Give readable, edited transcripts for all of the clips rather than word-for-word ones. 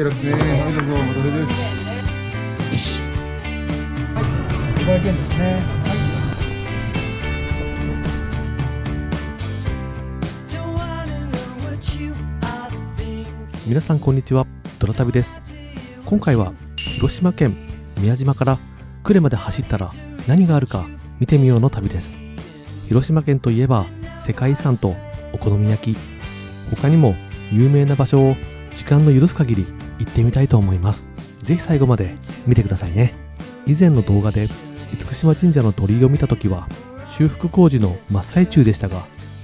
ですね。はい、どうぞ、お待たせです。はい、500円ですね。皆さんこんにちは、ドラ旅です。今回は広島県宮島から呉まで走ったら何があるか見てみようの旅です。広島県といえば世界遺産とお好み焼き、他にも有名な場所を時間の許す限り行ってみたいと思います。ぜひ最後まで見てくださいね。以前の動画で厳島神社の鳥居を見た時は修復工事の真っ最中でしたが、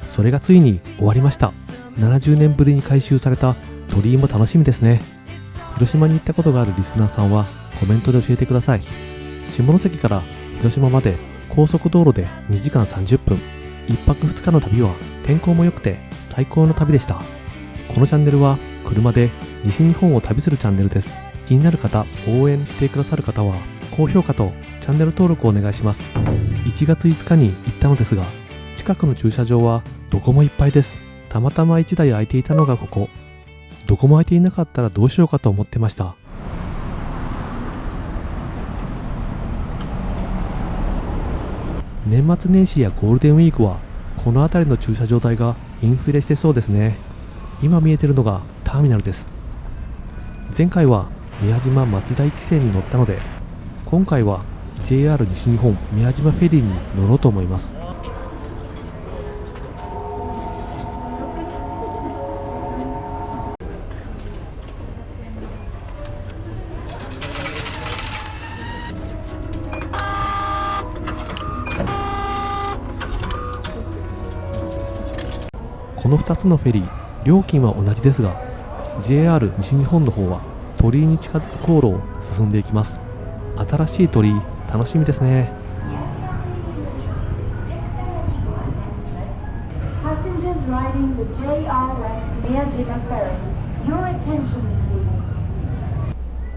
それがついに終わりました。70年ぶりに改修された鳥居も楽しみですね。広島に行ったことがあるリスナーさんはコメントで教えてください。下関から広島まで高速道路で2時間30分、1泊2日の旅は天候も良くて最高の旅でした。このチャンネルは車で西日本を旅するチャンネルです。気になる方、応援してくださる方は高評価とチャンネル登録をお願いします。1月5日に行ったのですが、近くの駐車場はどこもいっぱいです。たまたま1台空いていたのがここ。どこも空いていなかったらどうしようかと思ってました。年末年始やゴールデンウィークはこの辺りの駐車場代がインフレしてそうですね。今見えているのがターミナルです。前回は宮島松田行き線に乗ったので、今回は JR 西日本宮島フェリーに乗ろうと思います。この2つのフェリー、料金は同じですが、 JR 西日本の方は鳥居に近づく航路を進んでいきます。新しい鳥居、楽しみですね。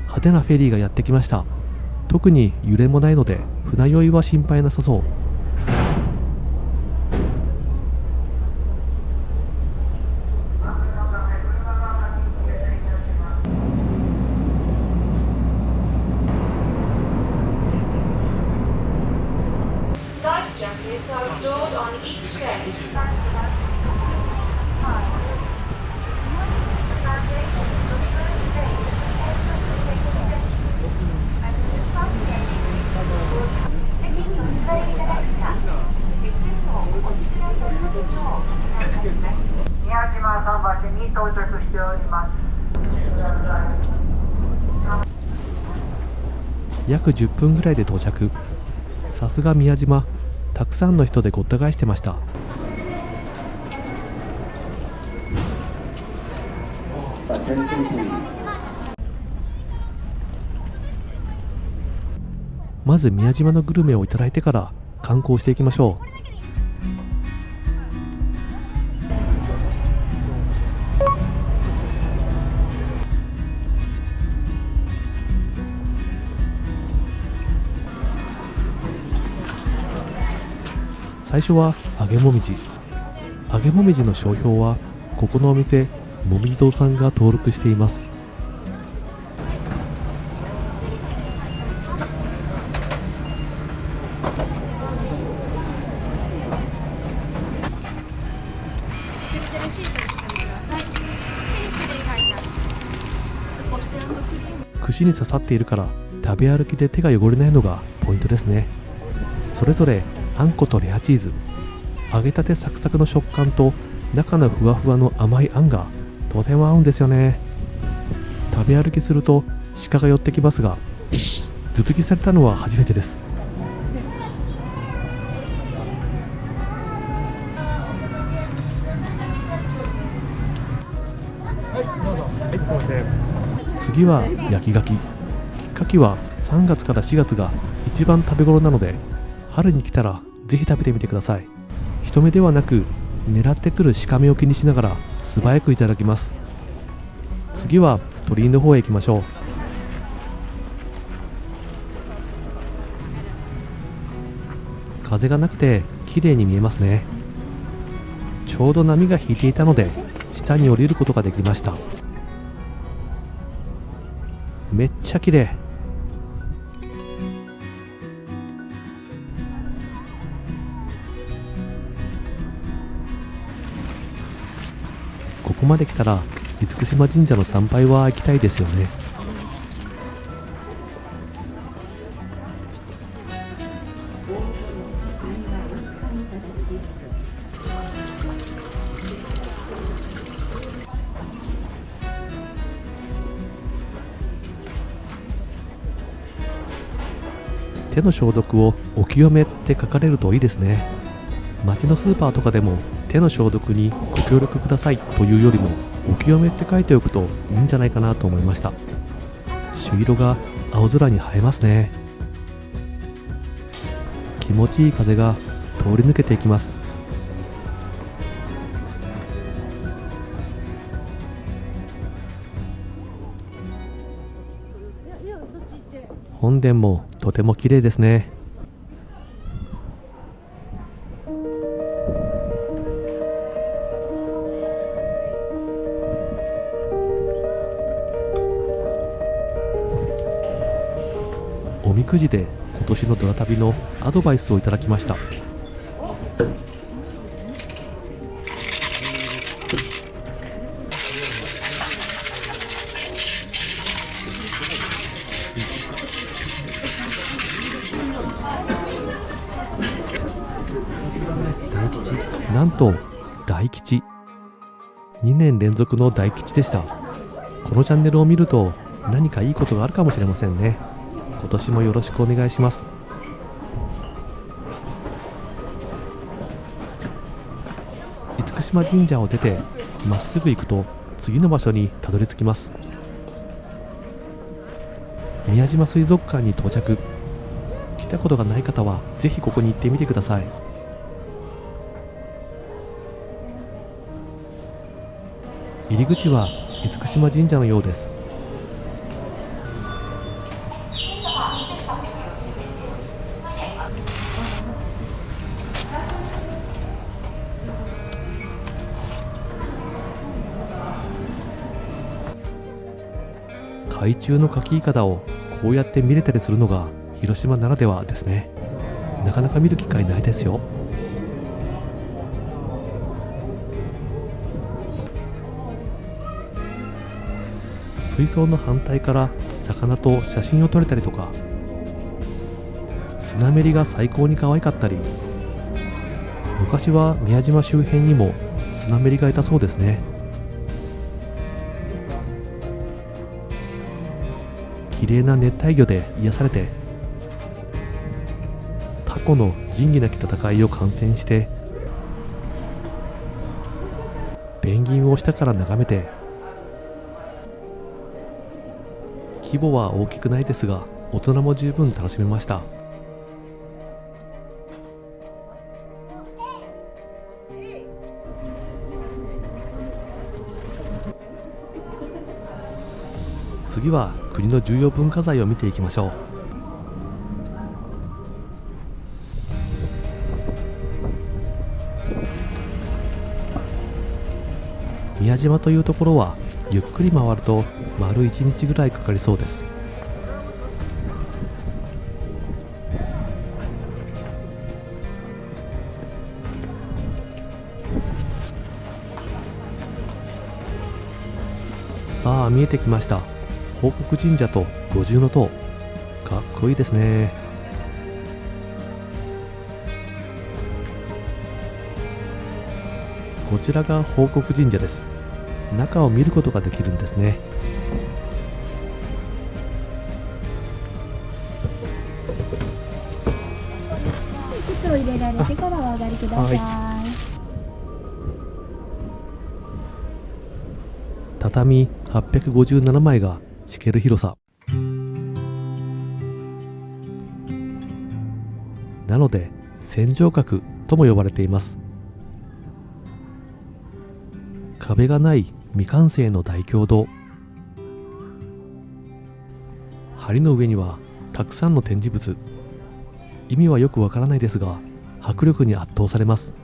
派手なフェリーがやってきました。特に揺れもないので船酔いは心配なさそう。宮島桟橋に到着しております。約10分ぐらいで到着。さすが宮島、たくさんの人でごった返してました。まず宮島のグルメをいただいてから観光していきましょう。最初は揚げもみじ。揚げもみじの商標はここのお店もみじ堂さんが登録しています。串に刺さっているから食べ歩きで手が汚れないのがポイントですね。それぞれあんことレアチーズ、揚げたてサクサクの食感と中のふわふわの甘いあんがとても合うんですよね。食べ歩きすると鹿が寄ってきますが、頭突きされたのは初めてです。次は焼き牡蠣。牡蠣は3月から4月が一番食べ頃なので、春に来たらぜひ食べてみてください。人目ではなく狙ってくる鹿目を気にしながら素早くいただきます。次は鳥居の方へ行きましょう。風がなくて綺麗に見えますね。ちょうど波が引いていたので下に降りることができました。めっちゃ綺麗。ここまで来たら厳島神社の参拝は行きたいですよね。手の消毒をお清めって書かれるといいですね。街のスーパーとかでも手の消毒にご協力くださいというよりもお清めって書いておくといいんじゃないかなと思いました。朱色が青空に映えますね。気持ちいい風が通り抜けていきます。本殿もとても綺麗ですね。おみくじで今年のドラ旅のアドバイスをいただきました。大吉、なんと大吉、2年連続の大吉でした。このチャンネルを見ると何かいいことがあるかもしれませんね。今年もよろしくお願いします。厳島神社を出てまっすぐ行くと次の場所にたどり着きます。宮島水族館に到着。来たことがない方はぜひここに行ってみてください。入り口は厳島神社のようです。海中のカキイカダをこうやって見れたりするのが広島ならではですね。なかなか見る機会ないですよ。水槽の反対から魚と写真を撮れたりとか、スナメリが最高に可愛かったり、昔は宮島周辺にもスナメリがいたそうですね。綺麗な熱帯魚で癒されて、タコの仁義なき戦いを観戦して、ペンギンを下から眺めて、規模は大きくないですが大人も十分楽しめました。次は国の重要文化財を見ていきましょう。宮島というところはゆっくり回ると丸1日ぐらいかかりそうです。さあ見えてきました。報国神社と五重塔、かっこいいですね。こちらが報国神社です。中を見ることができるんですね。靴を入れられてからお上がりください。畳857枚が敷ける広さなので千畳閣とも呼ばれています。壁がない未完成の大経堂。梁の上にはたくさんの展示物。意味はよくわからないですが迫力に圧倒されます。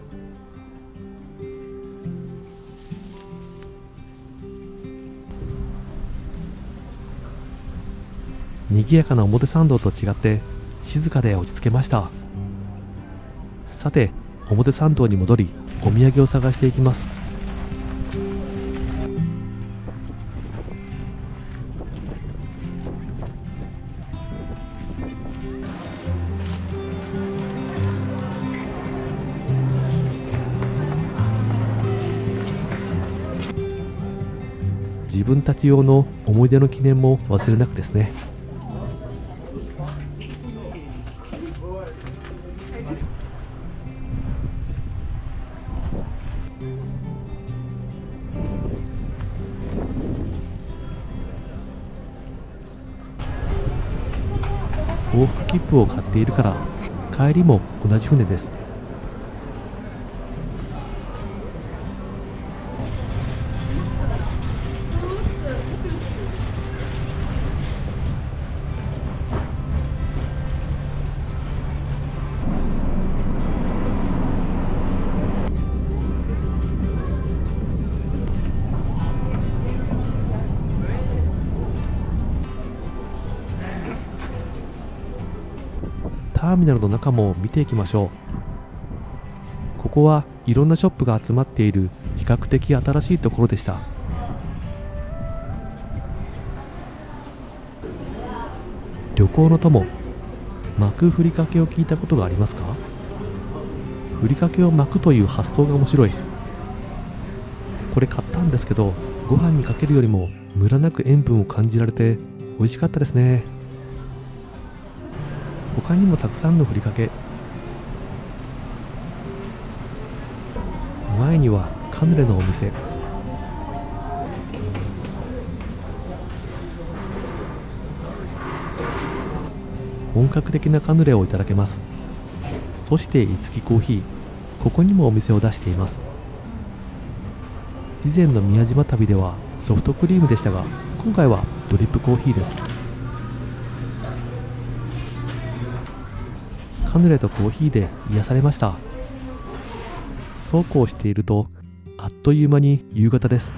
賑やかな表参道と違って静かで落ち着けました。さて、表参道に戻りお土産を探していきます。自分たち用の思い出の記念も忘れなくですね。往復切符を買っているから帰りも同じ船です。ターミナルの中も見ていきましょう。ここはいろんなショップが集まっている比較的新しいところでした。旅行の友、巻くふりかけを聞いたことがありますか？ふりかけを巻くという発想が面白い。これ買ったんですけど、ご飯にかけるよりもムラなく塩分を感じられて美味しかったですね。他にもたくさんのふりかけ。前にはカヌレのお店。本格的なカヌレをいただけます。そしていつきコーヒー、ここにもお店を出しています。以前の宮島旅ではソフトクリームでしたが、今回はドリップコーヒーです。カヌレとコーヒーで癒されました。そうこうしているとあっという間に夕方です。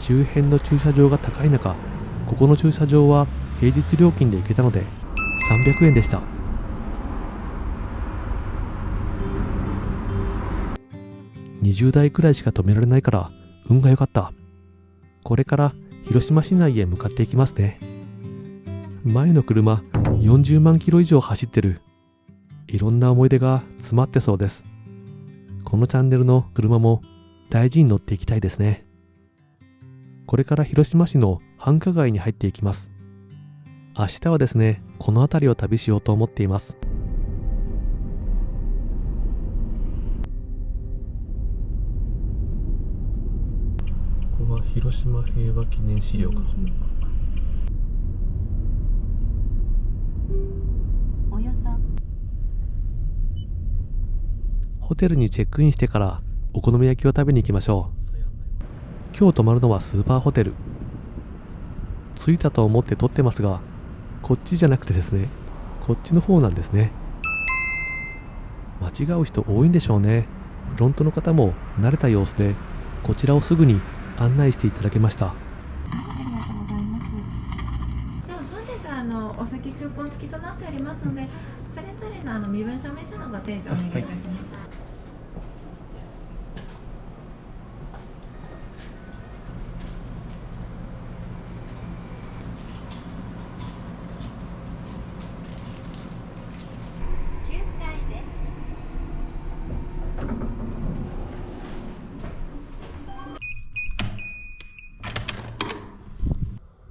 周辺の駐車場が高い中、ここの駐車場は平日料金で行けたので300円でした。20台くらいしか止められないから運が良かった。これから広島市内へ向かっていきますね。前の車40万キロ以上走ってる。いろんな思い出が詰まってそうです。このチャンネルの車も大事に乗っていきたいですね。これから広島市の繁華街に入っていきます。明日はですね、この辺りを旅しようと思っています。ここは広島平和記念資料館。およそホテルにチェックインしてからお好み焼きを食べに行きましょう。今日泊まるのはスーパーホテル。着いたと思って撮ってますが、こっちじゃなくてですね、こっちの方なんですね。間違う人多いんでしょうね。フロントの方も慣れた様子でこちらをすぐに案内していただけました。ありがとうございます。では本日お酒クーポン付きとなっておりますので、それぞれの身分証明書のご提示お願いいたします。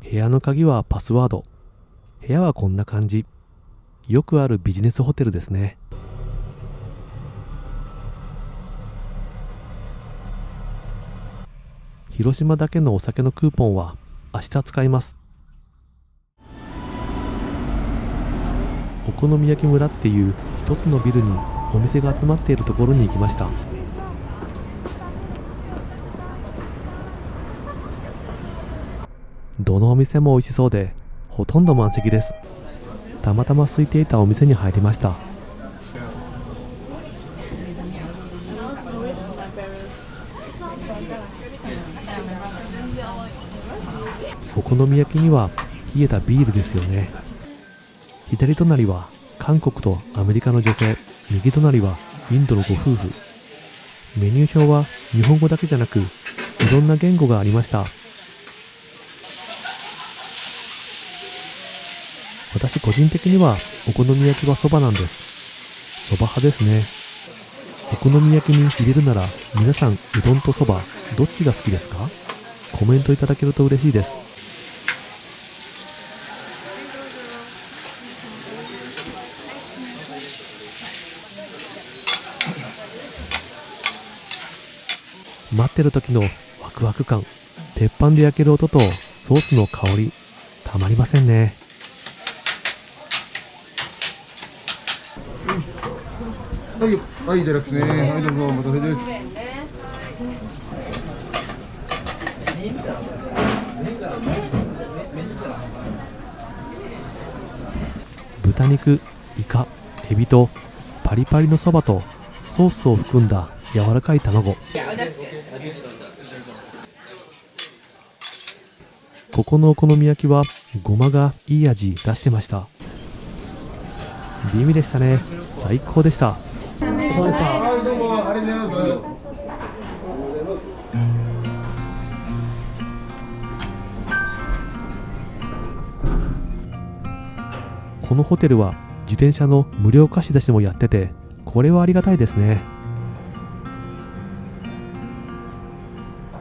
部屋の鍵はパスワード。部屋はこんな感じ。よくあるビジネスホテルですね。広島だけのお酒のクーポンは明日使います。お好み焼き村っていう一つのビルにお店が集まっているところに行きました。どのお店も美味しそうで、ほとんど満席です。たまたま空いていたお店に入りました。お好み焼きには冷えたビールですよね。左隣は韓国とアメリカの女性、右隣はインドのご夫婦。メニュー表は日本語だけじゃなくいろんな言語がありました。私個人的にはお好み焼きはそばなんです。そば派ですね。お好み焼きに入れるなら皆さんうどんとそばどっちが好きですか？コメントいただけると嬉しいです。待ってる時のワクワク感、鉄板で焼ける音とソースの香り、たまりませんね。はい、はい、デラックスね。はい、どうぞ、お待たせです。豚肉、イカ、エビとパリパリのそばとソースを含んだ柔らかい卵。ここのお好み焼きはごまがいい味出してました。美味でしたね。最高でした。はい、どうも、ありがとうございます。このホテルは自転車の無料貸し出しもやってて、これはありがたいですね。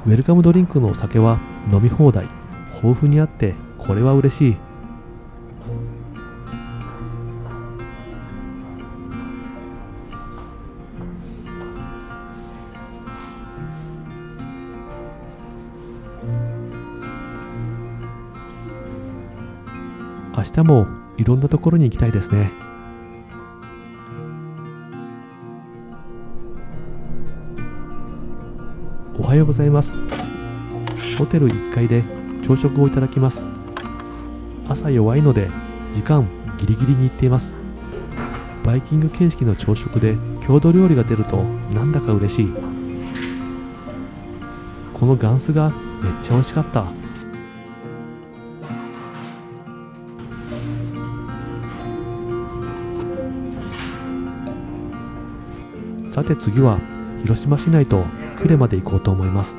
ウェルカムドリンクのお酒は飲み放題、豊富にあってこれは嬉しい。明日もいろんなところに行きたいですね。おはようございます。ホテル1階で朝食をいただきます。朝弱いので時間ギリギリに行っています。バイキング形式の朝食で郷土料理が出るとなんだか嬉しい。このガンスがめっちゃ美味しかった。さて次は広島市内と呉まで行こうと思います。